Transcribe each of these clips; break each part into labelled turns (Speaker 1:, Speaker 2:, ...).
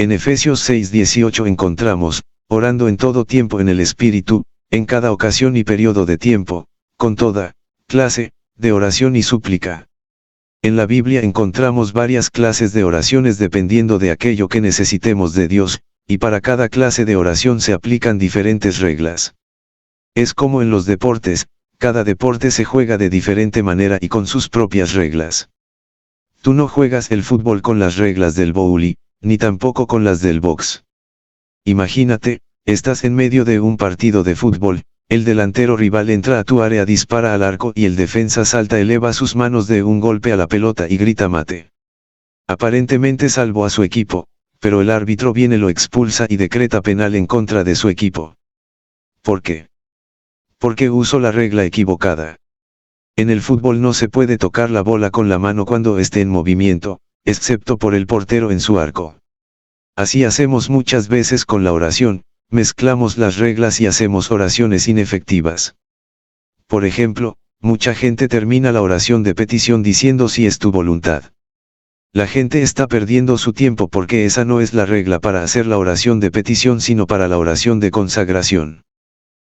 Speaker 1: En Efesios 6:18 encontramos, orando en todo tiempo en el Espíritu, en cada ocasión y periodo de tiempo, con toda clase de oración y súplica. En la Biblia encontramos varias clases de oraciones dependiendo de aquello que necesitemos de Dios, y para cada clase de oración se aplican diferentes reglas. Es como en los deportes, cada deporte se juega de diferente manera y con sus propias reglas. Tú no juegas el fútbol con las reglas del bowling, ni tampoco con las del box. Imagínate, estás en medio de un partido de fútbol, el delantero rival entra a tu área, dispara al arco y el defensa salta, eleva sus manos de un golpe a la pelota y grita mate. Aparentemente salvó a su equipo, pero el árbitro viene, lo expulsa y decreta penal en contra de su equipo. ¿Por qué? Porque usó la regla equivocada. En el fútbol no se puede tocar la bola con la mano cuando esté en movimiento, excepto por el portero en su arco. Así hacemos muchas veces con la oración, mezclamos las reglas y hacemos oraciones inefectivas. Por ejemplo, mucha gente termina la oración de petición diciendo si es tu voluntad. La gente está perdiendo su tiempo porque esa no es la regla para hacer la oración de petición sino para la oración de consagración.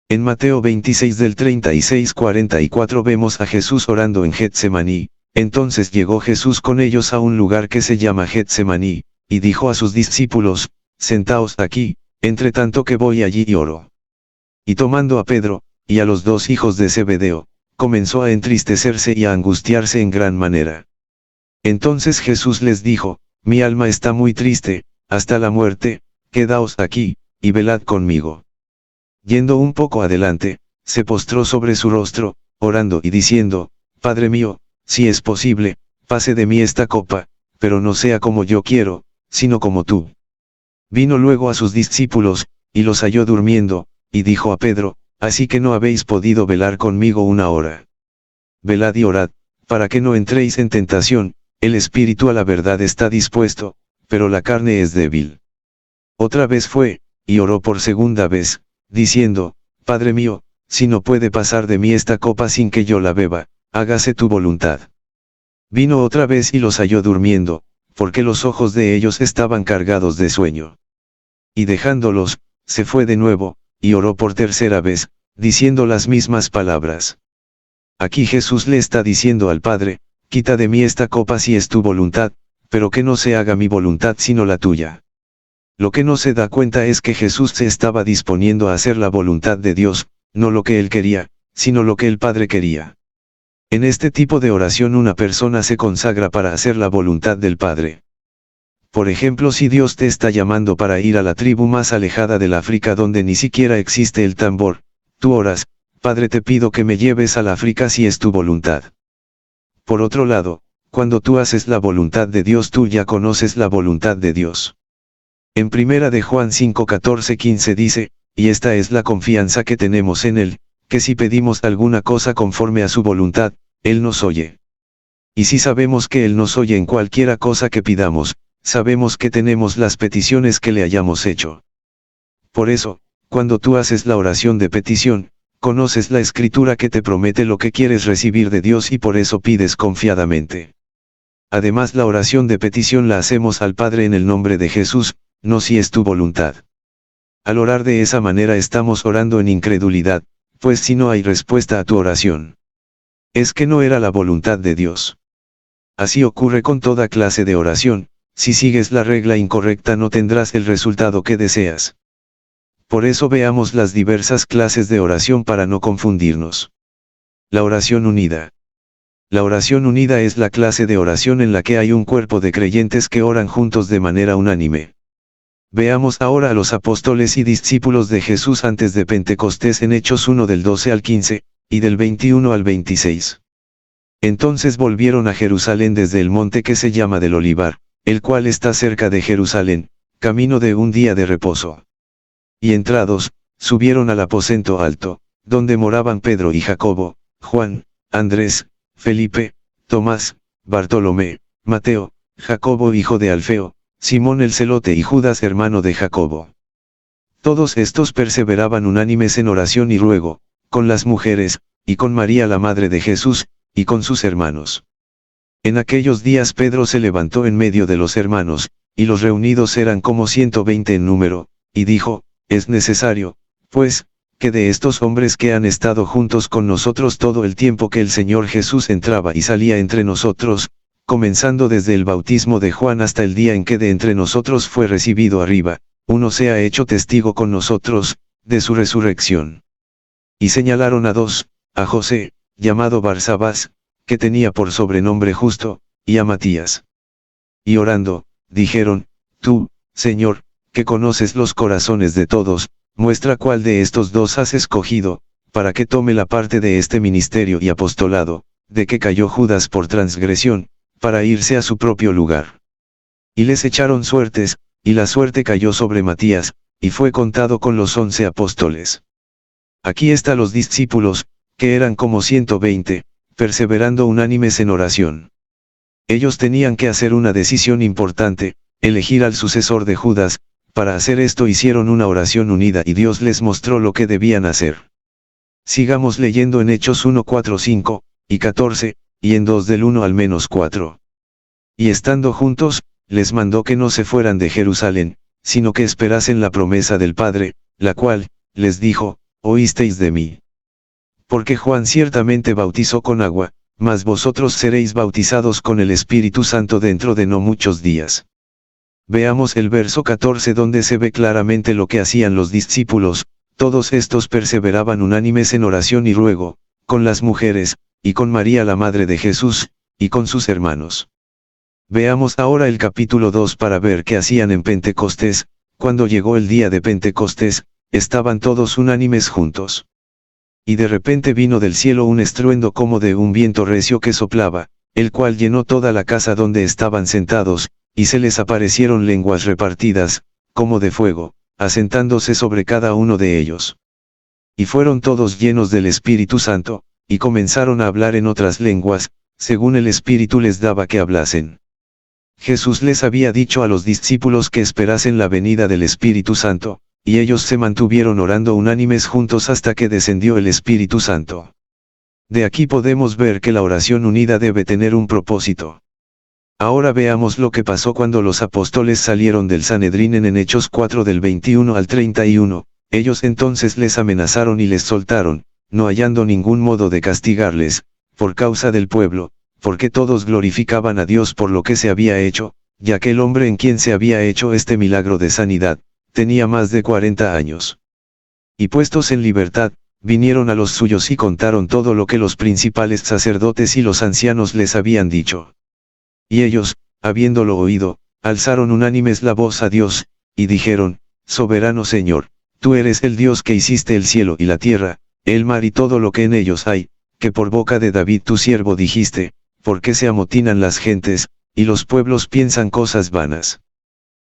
Speaker 1: En Mateo 26 del 36-44 vemos a Jesús orando en Getsemaní. Entonces llegó Jesús con ellos a un lugar que se llama Getsemaní, y dijo a sus discípulos, sentaos aquí, entre tanto que voy allí y oro. Y tomando a Pedro, y a los dos hijos de Zebedeo, comenzó a entristecerse y a angustiarse en gran manera. Entonces Jesús les dijo, mi alma está muy triste, hasta la muerte, quedaos aquí, y velad conmigo. Yendo un poco adelante, se postró sobre su rostro, orando y diciendo, Padre mío, si es posible, pase de mí esta copa, pero no sea como yo quiero, sino como tú. Vino luego a sus discípulos, y los halló durmiendo, y dijo a Pedro, así que no habéis podido velar conmigo una hora. Velad y orad, para que no entréis en tentación, el espíritu a la verdad está dispuesto, pero la carne es débil. Otra vez fue, y oró por segunda vez, diciendo, Padre mío, si no puede pasar de mí esta copa sin que yo la beba, hágase tu voluntad. Vino otra vez y los halló durmiendo, porque los ojos de ellos estaban cargados de sueño. Y dejándolos, se fue de nuevo, y oró por tercera vez, diciendo las mismas palabras. Aquí Jesús le está diciendo al Padre, quita de mí esta copa si es tu voluntad, pero que no se haga mi voluntad sino la tuya. Lo que no se da cuenta es que Jesús se estaba disponiendo a hacer la voluntad de Dios, no lo que él quería, sino lo que el Padre quería. En este tipo de oración una persona se consagra para hacer la voluntad del Padre. Por ejemplo, si Dios te está llamando para ir a la tribu más alejada del África donde ni siquiera existe el tambor, tú oras, Padre, te pido que me lleves al África si es tu voluntad. Por otro lado, cuando tú haces la voluntad de Dios tú ya conoces la voluntad de Dios. En 1 de Juan 5:14-15 dice, y esta es la confianza que tenemos en Él, que si pedimos alguna cosa conforme a su voluntad, Él nos oye. Y si sabemos que Él nos oye en cualquiera cosa que pidamos, sabemos que tenemos las peticiones que le hayamos hecho. Por eso, cuando tú haces la oración de petición, conoces la escritura que te promete lo que quieres recibir de Dios y por eso pides confiadamente. Además, la oración de petición la hacemos al Padre en el nombre de Jesús, no si es tu voluntad. Al orar de esa manera estamos orando en incredulidad, pues si no hay respuesta a tu oración, es que no era la voluntad de Dios. Así ocurre con toda clase de oración, si sigues la regla incorrecta no tendrás el resultado que deseas. Por eso veamos las diversas clases de oración para no confundirnos. La oración unida. La oración unida es la clase de oración en la que hay un cuerpo de creyentes que oran juntos de manera unánime. Veamos ahora a los apóstoles y discípulos de Jesús antes de Pentecostés en Hechos 1 del 12 al 15, y del 21 al 26. Entonces volvieron a Jerusalén desde el monte que se llama del Olivar, el cual está cerca de Jerusalén, camino de un día de reposo. Y entrados, subieron al aposento alto, donde moraban Pedro y Jacobo, Juan, Andrés, Felipe, Tomás, Bartolomé, Mateo, Jacobo hijo de Alfeo, Simón el celote y Judas hermano de Jacobo. Todos estos perseveraban unánimes en oración y ruego, con las mujeres, y con María la madre de Jesús, y con sus hermanos. En aquellos días Pedro se levantó en medio de los hermanos, y los reunidos eran como 120 en número, y dijo, es necesario, pues, que de estos hombres que han estado juntos con nosotros todo el tiempo que el Señor Jesús entraba y salía entre nosotros, comenzando desde el bautismo de Juan hasta el día en que de entre nosotros fue recibido arriba, uno sea hecho testigo con nosotros, de su resurrección. Y señalaron a dos, a José, llamado Barsabás, que tenía por sobrenombre Justo, y a Matías. Y orando, dijeron, tú, Señor, que conoces los corazones de todos, muestra cuál de estos dos has escogido, para que tome la parte de este ministerio y apostolado, de que cayó Judas por transgresión, para irse a su propio lugar. Y les echaron suertes, y la suerte cayó sobre Matías, y fue contado con los 11 apóstoles. Aquí están los discípulos, que eran como 120, perseverando unánimes en oración. Ellos tenían que hacer una decisión importante, elegir al sucesor de Judas. Para hacer esto hicieron una oración unida y Dios les mostró lo que debían hacer. Sigamos leyendo en Hechos 1, 4, 5, y 14, y en 2 del 1 al menos 4. Y estando juntos, les mandó que no se fueran de Jerusalén, sino que esperasen la promesa del Padre, la cual, les dijo, oísteis de mí. Porque Juan ciertamente bautizó con agua, mas vosotros seréis bautizados con el Espíritu Santo dentro de no muchos días. Veamos el verso 14 donde se ve claramente lo que hacían los discípulos, todos estos perseveraban unánimes en oración y ruego, con las mujeres, y con María la Madre de Jesús, y con sus hermanos. Veamos ahora el capítulo 2 para ver qué hacían en Pentecostés. Cuando llegó el día de Pentecostés, estaban todos unánimes juntos. Y de repente vino del cielo un estruendo como de un viento recio que soplaba, el cual llenó toda la casa donde estaban sentados, y se les aparecieron lenguas repartidas, como de fuego, asentándose sobre cada uno de ellos. Y fueron todos llenos del Espíritu Santo, y comenzaron a hablar en otras lenguas, según el Espíritu les daba que hablasen. Jesús les había dicho a los discípulos que esperasen la venida del Espíritu Santo, y ellos se mantuvieron orando unánimes juntos hasta que descendió el Espíritu Santo. De aquí podemos ver que la oración unida debe tener un propósito. Ahora veamos lo que pasó cuando los apóstoles salieron del Sanedrín en Hechos 4 del 21 al 31, ellos entonces les amenazaron y les soltaron, no hallando ningún modo de castigarles, por causa del pueblo, porque todos glorificaban a Dios por lo que se había hecho, ya que el hombre en quien se había hecho este milagro de sanidad, tenía más de 40 años. Y puestos en libertad, vinieron a los suyos y contaron todo lo que los principales sacerdotes y los ancianos les habían dicho. Y ellos, habiéndolo oído, alzaron unánimes la voz a Dios, y dijeron, Soberano Señor, tú eres el Dios que hiciste el cielo y la tierra, el mar y todo lo que en ellos hay, que por boca de David tu siervo dijiste, ¿por qué se amotinan las gentes, y los pueblos piensan cosas vanas?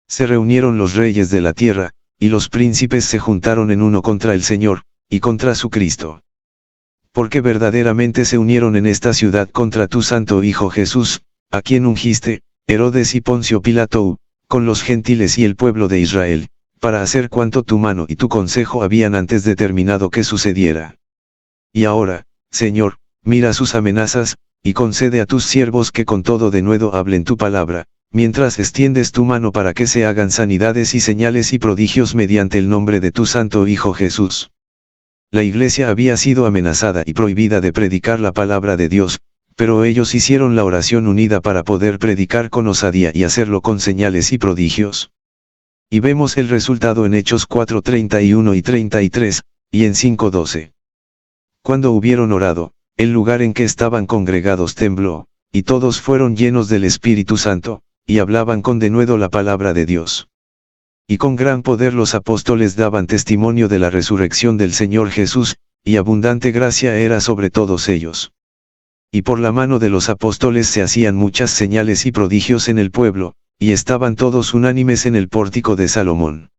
Speaker 1: Se reunieron los reyes de la tierra, y los príncipes se juntaron en uno contra el Señor, y contra su Cristo. Porque verdaderamente se unieron en esta ciudad contra tu santo Hijo Jesús, a quien ungiste, Herodes y Poncio Pilato, con los gentiles y el pueblo de Israel, para hacer cuanto tu mano y tu consejo habían antes determinado que sucediera. Y ahora, Señor, mira sus amenazas, y concede a tus siervos que con todo denuedo hablen tu palabra, mientras extiendes tu mano para que se hagan sanidades y señales y prodigios mediante el nombre de tu santo Hijo Jesús. La iglesia había sido amenazada y prohibida de predicar la palabra de Dios, pero ellos hicieron la oración unida para poder predicar con osadía y hacerlo con señales y prodigios. Y vemos el resultado en Hechos 4:31 y 33, y en 5:12. Cuando hubieron orado, el lugar en que estaban congregados tembló, y todos fueron llenos del Espíritu Santo, y hablaban con denuedo la palabra de Dios. Y con gran poder los apóstoles daban testimonio de la resurrección del Señor Jesús, y abundante gracia era sobre todos ellos. Y por la mano de los apóstoles se hacían muchas señales y prodigios en el pueblo, y estaban todos unánimes en el pórtico de Salomón.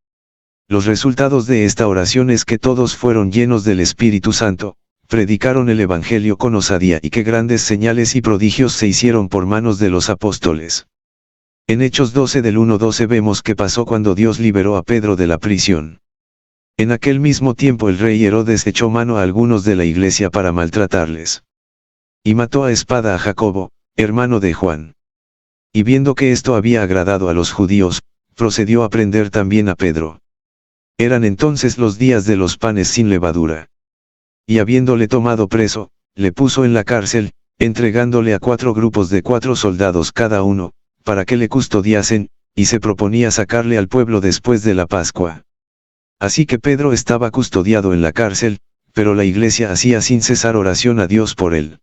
Speaker 1: Los resultados de esta oración es que todos fueron llenos del Espíritu Santo, predicaron el Evangelio con osadía y que grandes señales y prodigios se hicieron por manos de los apóstoles. En Hechos 12 del 1-12 vemos qué pasó cuando Dios liberó a Pedro de la prisión. En aquel mismo tiempo el rey Herodes echó mano a algunos de la iglesia para maltratarles. Y mató a espada a Jacobo, hermano de Juan. Y viendo que esto había agradado a los judíos, procedió a prender también a Pedro. Eran entonces los días de los panes sin levadura. Y habiéndole tomado preso, le puso en la cárcel, entregándole a 4 grupos de 4 soldados cada uno, para que le custodiasen, y se proponía sacarle al pueblo después de la Pascua. Así que Pedro estaba custodiado en la cárcel, pero la iglesia hacía sin cesar oración a Dios por él.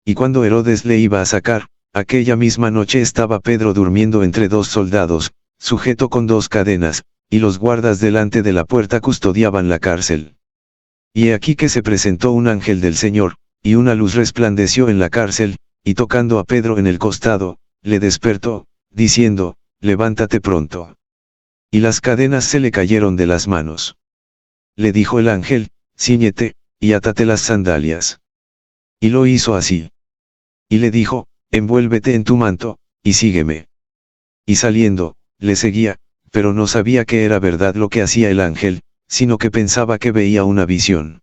Speaker 1: Y cuando Herodes le iba a sacar, aquella misma noche estaba Pedro durmiendo entre 2 soldados, sujeto con 2 cadenas, y los guardas delante de la puerta custodiaban la cárcel. Y he aquí que se presentó un ángel del Señor, y una luz resplandeció en la cárcel, y tocando a Pedro en el costado, le despertó, diciendo, levántate pronto. Y las cadenas se le cayeron de las manos. Le dijo el ángel, cíñete, y átate las sandalias. Y lo hizo así. Y le dijo, envuélvete en tu manto, y sígueme. Y saliendo, le seguía, pero no sabía que era verdad lo que hacía el ángel, sino que pensaba que veía una visión.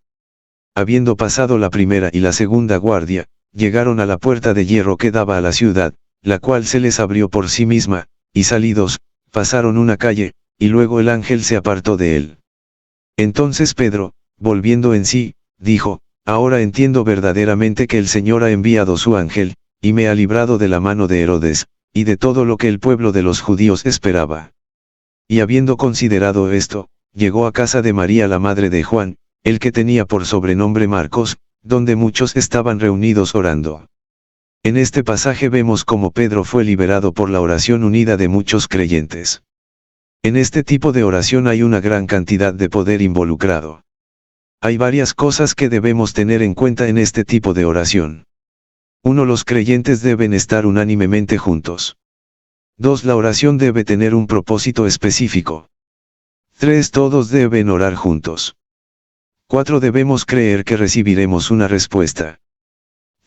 Speaker 1: Habiendo pasado la primera y la segunda guardia, llegaron a la puerta de hierro que daba a la ciudad, la cual se les abrió por sí misma, y salidos, pasaron una calle, y luego el ángel se apartó de él. Entonces Pedro, volviendo en sí, dijo, ahora entiendo verdaderamente que el Señor ha enviado su ángel, y me ha librado de la mano de Herodes, y de todo lo que el pueblo de los judíos esperaba. Y habiendo considerado esto, llegó a casa de María la madre de Juan, el que tenía por sobrenombre Marcos, donde muchos estaban reunidos orando. En este pasaje vemos cómo Pedro fue liberado por la oración unida de muchos creyentes. En este tipo de oración hay una gran cantidad de poder involucrado. Hay varias cosas que debemos tener en cuenta en este tipo de oración. 1. Los creyentes deben estar unánimemente juntos. 2. La oración debe tener un propósito específico. 3. Todos deben orar juntos. 4. Debemos creer que recibiremos una respuesta.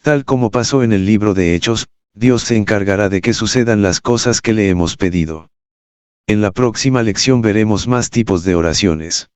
Speaker 1: Tal como pasó en el libro de Hechos, Dios se encargará de que sucedan las cosas que le hemos pedido. En la próxima lección veremos más tipos de oraciones.